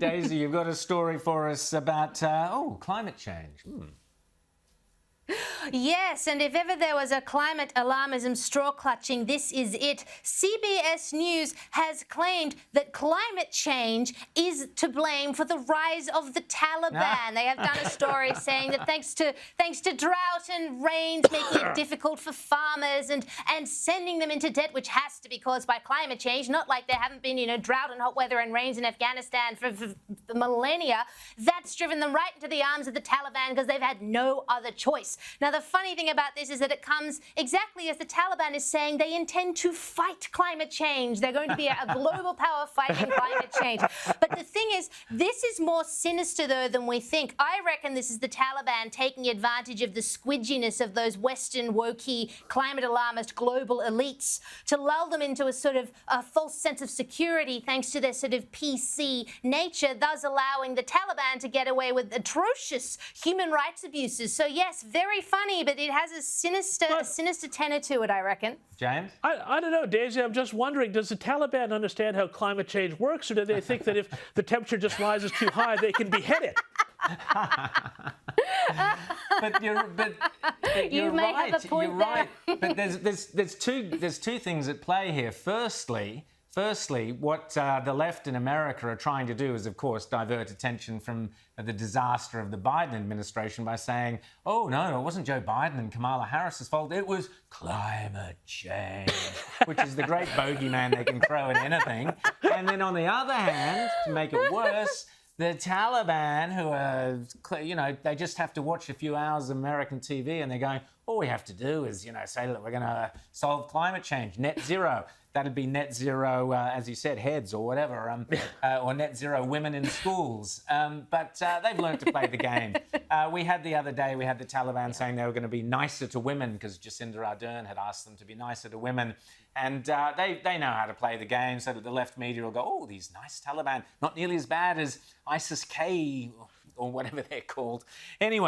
Daisy, you've got a story for us about, climate change. Yes, and if ever there was a climate alarmism straw clutching, this is it. CBS News has claimed that climate change is to blame for the rise of the Taliban. They have done a story saying that thanks to drought and rains making it difficult for farmers and sending them into debt, which has to be caused by climate change, not like there haven't been, drought and hot weather and rains in Afghanistan for millennia. That's driven them right into the arms of the Taliban because they've had no other choice. Now, the funny thing about this is that it comes exactly as the Taliban is saying they intend to fight climate change. They're going to be a global power fighting climate change. But the thing is, this is more sinister, though, than we think. I reckon this is the Taliban taking advantage of the squidginess of those Western, wokey, climate alarmist global elites to lull them into a sort of a false sense of security thanks to their sort of PC nature, thus allowing the Taliban to get away with atrocious human rights abuses. So, yes, very funny, but it has a sinister tenor to it, I reckon. James? I don't know, Daisy. I'm just wondering, does the Taliban understand how climate change works, or do they think that if the temperature just rises too high, they can behead it? But you're You may right. have a point you're there. right. But there's two things at play here. Firstly, what the left in America are trying to do is, of course, divert attention from the disaster of the Biden administration by saying, oh, no, it wasn't Joe Biden and Kamala Harris's fault. It was climate change, which is the great bogeyman they can throw at anything. And then on the other hand, to make it worse, the Taliban, who are, they just have to watch a few hours of American TV and they're going, all we have to do is, say that we're going to solve climate change, net zero. That'd be net zero, as you said, heads or whatever, or net zero women in schools. But they've learned to play the game. We had the other day, the Taliban saying they were going to be nicer to women because Jacinda Ardern had asked them to be nicer to women. And they know how to play the game so that the left media will go, oh, these nice Taliban, not nearly as bad as ISIS-K or whatever they're called. Anyway.